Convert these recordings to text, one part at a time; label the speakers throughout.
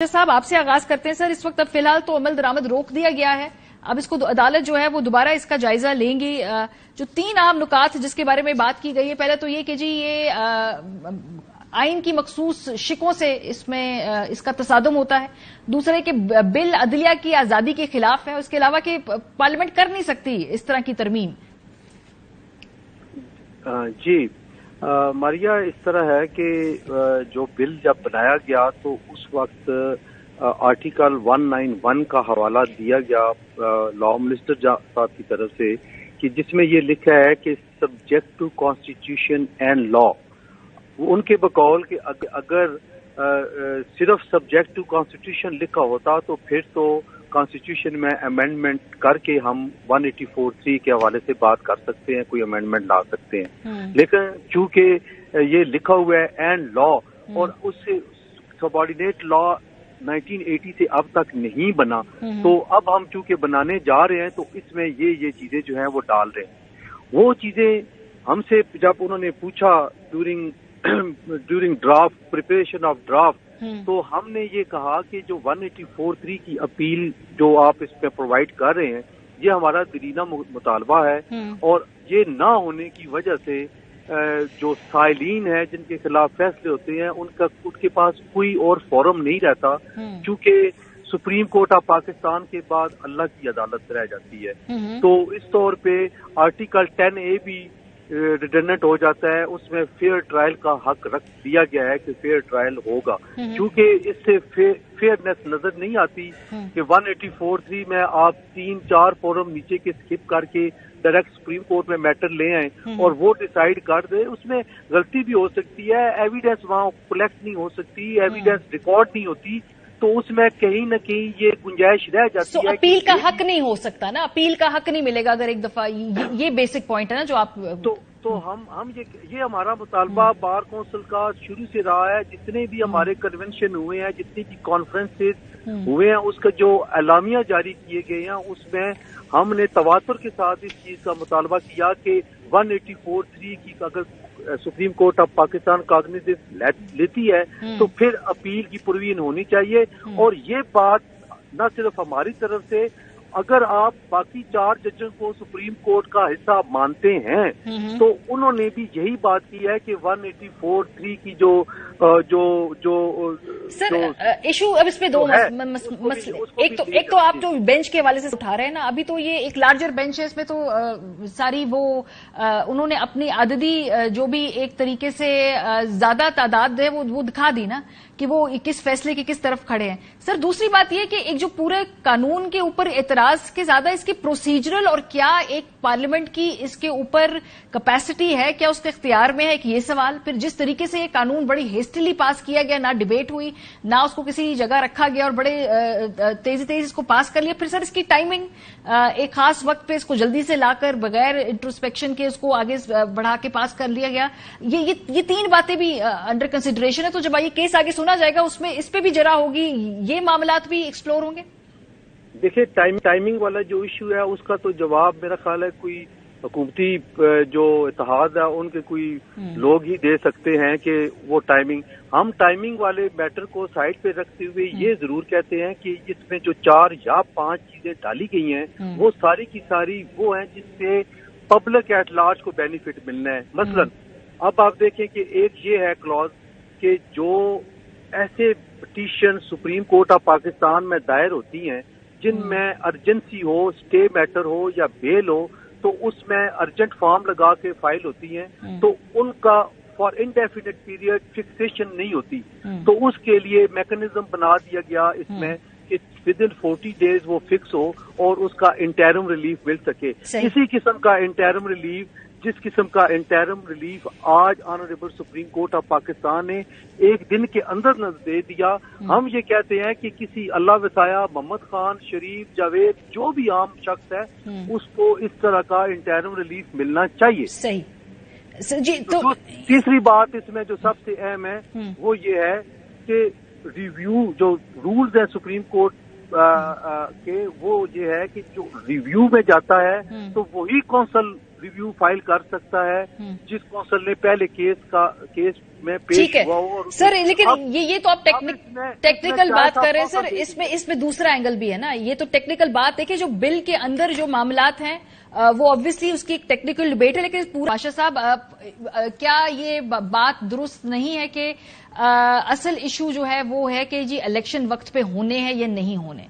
Speaker 1: साहब आपसे आगाज करते हैं सर। इस वक्त अब फिलहाल तो अमल दरामद रोक दिया गया है, अब इसको अदालत जो है वो दोबारा इसका जायजा लेंगी। जो तीन अहम नुकात जिसके बारे में बात की गई है, पहले तो ये कि जी ये आइन की मखसूस शिकों से इसमें इसका तसादुम होता है, दूसरे के बिल अदलिया की आजादी के खिलाफ है, उसके अलावा कि पार्लियामेंट कर नहीं सकती इस तरह की तरमीम।
Speaker 2: जी मारिया, इस तरह है कि जो बिल जब बनाया गया तो उस वक्त आर्टिकल 191 का हवाला दिया गया लॉ मिनिस्टर साहब की तरफ से, कि जिसमें ये लिखा है कि subject to constitution and law. उनके बकौल कि अगर सिर्फ सब्जेक्ट टू कॉन्स्टिट्यूशन लिखा होता तो फिर तो कॉन्स्टिट्यूशन में अमेंडमेंट करके हम 184(3) के हवाले से बात कर सकते हैं, कोई अमेंडमेंट ला सकते हैं। लेकिन चूंकि ये लिखा हुआ है एंड लॉ, और उससे सबऑर्डिनेट लॉ 1980 से अब तक नहीं बना, तो अब हम चूंकि बनाने जा रहे हैं तो इसमें ये चीजें जो हैं वो डाल रहे हैं। वो चीजें हमसे जब उन्होंने पूछा during draft, preparation of draft, तो हमने ये कहा कि जो 184(3) की अपील जो आप इस पे प्रोवाइड कर रहे हैं, ये हमारा दरीना मुतालबा है, और ये ना होने की वजह से जो साइलीन है जिनके खिलाफ फैसले होते हैं उनके पास कोई और फोरम नहीं रहता, क्योंकि सुप्रीम कोर्ट ऑफ पाकिस्तान के बाद अल्लाह की अदालत रह जाती है। तो इस तौर पे आर्टिकल 10A भी रिडंडेंट हो जाता है, उसमें फेयर ट्रायल का हक रख दिया गया है कि फेयर ट्रायल होगा, क्योंकि इससे फेयरनेस नजर नहीं आती कि 184(3) में आप 3-4 फोरम नीचे के स्किप करके डायरेक्ट सुप्रीम कोर्ट में मैटर ले आए और वो डिसाइड कर दे। उसमें गलती भी हो सकती है, एविडेंस वहां कलेक्ट नहीं हो सकती, एविडेंस रिकॉर्ड नहीं होती, तो उसमें कहीं न कहीं ये गुंजाइश रह जाती है।
Speaker 1: अपील का हक नहीं हो सकता ना, अपील का हक नहीं मिलेगा अगर एक दफा, ये बेसिक पॉइंट है ना जो आप
Speaker 2: तो हम ये हमारा मुतालबा बार कौंसिल का शुरू से रहा है। जितने भी हमारे कन्वेंशन हुए हैं, जितनी भी कॉन्फ्रेंसेस हुए हैं, उसका जो एलामिया जारी किए गए हैं, उसमें हमने तवातुर के साथ इस चीज का मुतालबा किया कि 184(3) की अगर supreme court of Pakistan cognizance लेती है तो फिर अपील की प्रोविजन होनी चाहिए। और ये बात न सिर्फ हमारी तरफ से, अगर आप बाकी 4 जजों को सुप्रीम कोर्ट का हिस्सा मानते हैं तो उन्होंने भी यही बात की है कि 184(3) की जो
Speaker 1: सर इशू अब इसमें दो मसले, एक तो आप जो बेंच के हवाले से उठा रहे हैं ना, अभी तो ये एक लार्जर बेंच है, इसमें तो सारी वो उन्होंने अपनी आददी जो भी एक तरीके से ज्यादा तादाद है वो दिखा दी ना कि वो किस फैसले की किस तरफ खड़े हैं। सर दूसरी बात यह कि एक जो पूरे कानून के ऊपर एतराज के ज्यादा इसकी प्रोसीजरल, और क्या एक पार्लियामेंट की इसके ऊपर कैपेसिटी है, क्या उसके इख्तियार में है कि ये सवाल, फिर जिस तरीके से ये कानून बड़ी हेस्टिली पास किया गया, ना डिबेट हुई, ना उसको किसी जगह रखा गया और बड़े तेजी इसको पास कर लिया, फिर सर इसकी टाइमिंग एक खास वक्त पे इसको जल्दी से लाकर बगैर इंट्रोस्पेक्शन के उसको आगे बढ़ा के पास कर लिया गया। ये 3 बातें भी अंडर कंसिडरेशन है, तो जब ये केस आगे सुना जाएगा उसमें इस पे भी जरा होगी, ये मामलात भी एक्सप्लोर होंगे।
Speaker 2: देखिए टाइमिंग वाला जो इश्यू है उसका तो जवाब मेरा ख्याल है कोई हुकूमती जो इत्तेहाद है उनके कोई लोग ही दे सकते हैं कि वो टाइमिंग। हम टाइमिंग वाले मैटर को साइड पे रखते हुए ये जरूर कहते हैं कि इसमें जो 4 या 5 चीजें डाली गई हैं वो सारी की सारी वो हैं जिससे पब्लिक एट लार्ज को बेनिफिट मिलना है। मसलन अब आप देखें कि एक ये है क्लॉज कि जो ऐसे petition supreme court of Pakistan में दायर होती हैं जिनमें अर्जेंसी हो, स्टे मैटर हो या बेल हो, तो उसमें अर्जेंट फॉर्म लगा के फाइल होती हैं, तो उनका फॉर इंडेफिनिट पीरियड फिक्सेशन नहीं होती। तो उसके लिए मैकेनिज्म बना दिया गया इसमें कि विद इन 40 डेज वो फिक्स हो और उसका इंटरिम रिलीफ मिल सके। इसी किस्म का इंटरिम रिलीफ, जिस किस्म का इंटरिम रिलीफ आज honourable supreme court of Pakistan ने एक दिन के अंदर न दे दिया, हम ये कहते हैं कि किसी अल्लाह वसाया मोहम्मद खान, शरीफ, जावेद, जो भी आम शख्स है उसको इस तरह का इंटरिम रिलीफ मिलना चाहिए।
Speaker 1: सही जी। तो
Speaker 2: तीसरी बात इसमें जो सबसे अहम है वो ये है कि रिव्यू जो रूल्स है सुप्रीम कोर्ट के, वो ये है कि जो रिव्यू में जाता है तो वही कौंसल रिव्यू फाइल कर सकता है जिस कौंसल ने पहले केस میں پیش ہوا ہوں. اور
Speaker 1: سر لیکن یہ تو آپ ٹیکنیکل بات کر رہے ہیں سر. اس میں دوسرا اینگل بھی ہے نا. یہ تو ٹیکنیکل بات ہے کہ جو بل کے اندر جو معاملات ہیں وہ آبویسلی اس کی ایک ٹیکنیکل ڈبیٹ ہے. لیکن پورا بادشاہ صاحب کیا یہ بات درست نہیں ہے کہ اصل ایشو جو ہے وہ ہے کہ جی الیکشن وقت پہ ہونے ہیں یا نہیں ہونے؟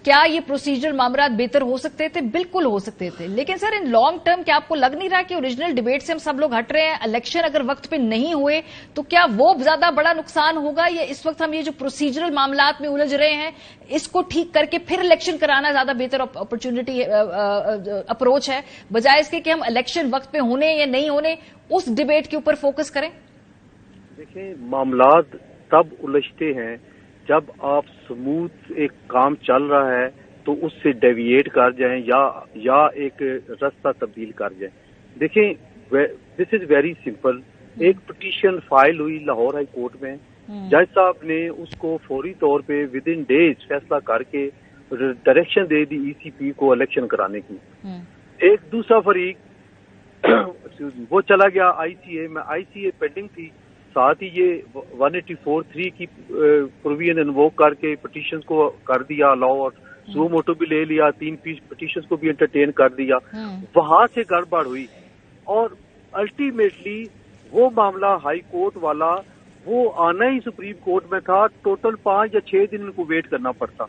Speaker 1: کیا یہ پروسیجرل معاملات بہتر ہو سکتے تھے؟ بالکل ہو سکتے تھے. لیکن سر ان لانگ ٹرم کیا آپ کو لگ نہیں رہا کہ اوریجنل ڈبیٹ سے ہم سب لوگ ہٹ رہے ہیں؟ الیکشن اگر وقت پہ نہیں ہوئے تو کیا وہ زیادہ بڑا نقصان ہوگا، یا اس وقت ہم یہ جو پروسیجرل معاملات میں الجھ رہے ہیں اس کو ٹھیک کر کے پھر الیکشن کرانا زیادہ بہتر اپرچونٹی اپروچ ہے، بجائے اس کے کہ ہم الیکشن وقت پہ ہونے یا نہیں ہونے اس ڈبیٹ کے اوپر فوکس کریں؟
Speaker 2: دیکھیں، معاملات تب الجھتے ہیں جب آپ سموتھ ایک کام چل رہا ہے تو اس سے ڈیویٹ کر جائیں یا ایک راستہ تبدیل کر جائیں. دیکھیں، دس از ویری سمپل. ایک پٹیشن فائل ہوئی لاہور ہائی کورٹ میں. جج صاحب نے اس کو فوری طور پہ ود ان ڈیز فیصلہ کر کے ڈائریکشن دے دی ای سی پی کو الیکشن کرانے کی. ایک دوسرا فریق وہ چلا گیا آئی سی اے میں. آئی سی اے پینڈنگ تھی، ساتھ ہی یہ 184(3) کی پروویژن انووک کر کے پٹیشنز کو کر دیا لاء، اور سو موٹو بھی لے لیا، 3 پٹیشنز کو بھی انٹرٹین کر دیا. وہاں سے گڑبڑ ہوئی اور الٹیمیٹلی وہ معاملہ ہائی کورٹ والا وہ آنا ہی سپریم کورٹ میں تھا. ٹوٹل 5 یا 6 دن ان کو ویٹ کرنا پڑتا.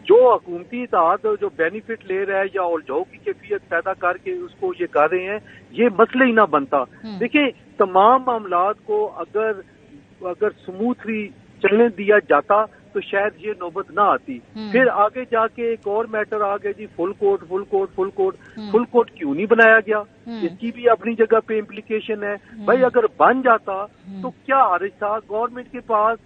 Speaker 2: جو حکومتی اتحاد جو بینیفٹ لے رہا ہے یا الجھاؤ کی کیفیت پیدا کر کے اس کو یہ کر رہے ہیں، یہ مسئلہ ہی نہ بنتا. دیکھیں، تمام معاملات کو اگر سموتھلی چلنے دیا جاتا تو شاید یہ نوبت نہ آتی. پھر آگے جا کے ایک اور میٹر آ گیا جی فل کورٹ کیوں نہیں بنایا گیا؟ اس کی بھی اپنی جگہ پہ امپلیکیشن ہے. بھائی اگر بن جاتا تو کیا حرج تھا؟ گورنمنٹ کے پاس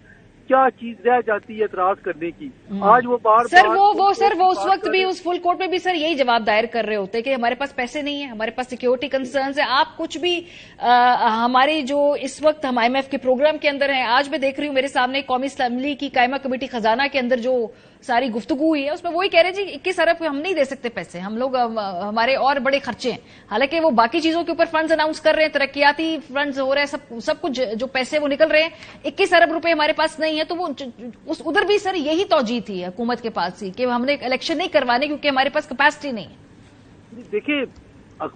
Speaker 2: کیا چیز رہ جاتی ہے اعتراض کرنے کی؟ آج وہ بار
Speaker 1: سر وہ اس وقت بھی اس فل کورٹ میں بھی سر یہی جواب دائر کر رہے ہوتے کہ ہمارے پاس پیسے نہیں ہیں، ہمارے پاس سیکیورٹی کنسرنز ہیں. آپ کچھ بھی ہماری جو اس وقت ہم IMF کے پروگرام کے اندر ہیں، آج میں دیکھ رہی ہوں میرے سامنے قومی اسمبلی کی قائمہ کمیٹی خزانہ کے اندر جو ساری گفتگو ہوئی ہے اس میں وہی کہہ رہے جی 21 ارب ہم نہیں دے سکتے پیسے، ہم لوگ ہمارے اور بڑے خرچے ہیں. حالانکہ وہ باقی چیزوں کے اوپر فنڈز اناؤنس کر رہے ہیں، ترقیاتی فنڈز ہو رہے ہیں، سب کچھ جو پیسے وہ نکل رہے ہیں. 21 ارب روپے ہمارے پاس نہیں ہے. تو وہ ادھر بھی سر یہی توجہ تھی حکومت کے پاس ہی کہ ہم نے الیکشن نہیں کروانے کیونکہ ہمارے پاس کیپیسٹی نہیں ہے.
Speaker 2: دیکھیے،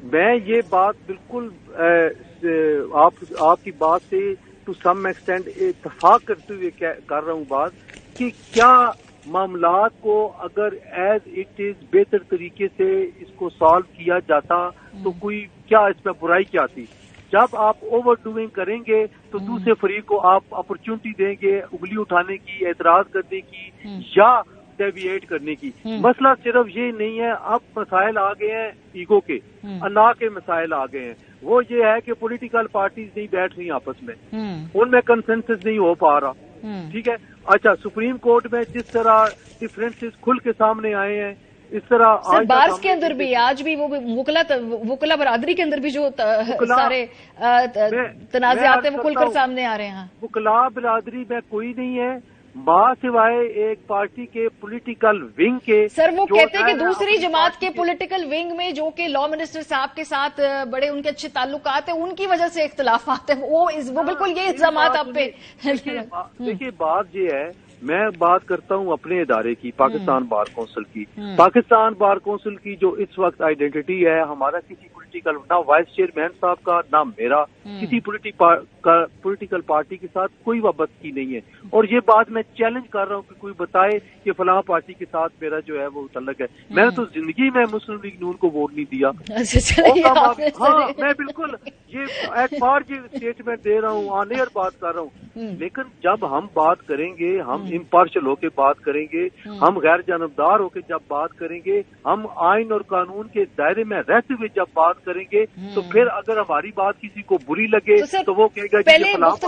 Speaker 2: میں یہ بات بالکل آپ کی بات سے ٹو سم ایکسٹینٹ اتفاق کرتے ہوئے کر رہا ہوں بات کہ کیا معاملات کو اگر ایز اٹ از بہتر طریقے سے اس کو سالو کیا جاتا تو کوئی کیا اس میں برائی کیا تھی؟ جب آپ اوور ڈوئنگ کریں گے تو دوسرے فریق کو آپ اپرچونٹی دیں گے انگلی اٹھانے کی، اعتراض کرنے کی یا ڈیویٹ کرنے کی. مسئلہ صرف یہ نہیں ہے. اب مسائل آ گئے ہیں ایگو کے، انا کے مسائل آ گئے ہیں. وہ یہ ہے کہ پولیٹیکل پارٹیز نہیں بیٹھ رہی آپس میں، ان میں کنسنسس نہیں ہو پا رہا. ٹھیک ہے، اچھا سپریم کورٹ میں جس طرح ڈفرینسز کھل کے سامنے آئے ہیں اس طرح
Speaker 1: بارس کے اندر بھی آج بھی وہ وکلا برادری کے اندر بھی جو سارے تنازعات ہیں وہ کھل کر سامنے آ رہے ہیں.
Speaker 2: وکلا برادری میں کوئی نہیں ہے ماں سوائے ایک پارٹی کے پولیٹیکل ونگ کے.
Speaker 1: سر وہ کہتے ہیں کہ دوسری جماعت کے پولیٹیکل ونگ میں جو کہ لا منسٹر صاحب کے ساتھ بڑے ان کے اچھے تعلقات ہیں ان کی وجہ سے اختلافات ہیں. وہ بالکل یہ الزامات آپ پہ.
Speaker 2: دیکھیے بات یہ ہے، میں بات کرتا ہوں اپنے ادارے کی، پاکستان بار کونسل کی. پاکستان بار کونسل کی جو اس وقت آئیڈینٹی ہے، ہمارا کسی پولیٹیکل نہ وائس چیئرمین صاحب کا نہ میرا کسی پولیٹیکل پارٹی کے ساتھ کوئی وابستگی نہیں ہے. اور یہ بات میں چیلنج کر رہا ہوں کہ کوئی بتائے کہ فلاں پارٹی کے ساتھ میرا جو ہے وہ تعلق ہے. میں نے تو زندگی میں مسلم لیگ نون کو ووٹ نہیں دیا. ہاں میں بالکل یہ ایک بار یہ اسٹیٹمنٹ دے رہا ہوں، آن ایئر بات کر رہا ہوں. لیکن جب ہم بات کریں گے، ہم امپارشل ہو کے بات کریں گے، ہم غیر جانبدار ہو کے جب بات کریں گے، ہم آئین اور قانون کے دائرے میں رہتے ہوئے جب بات کریں گے، تو پھر اگر ہماری بات کسی کو بری لگے تو وہ کہے گا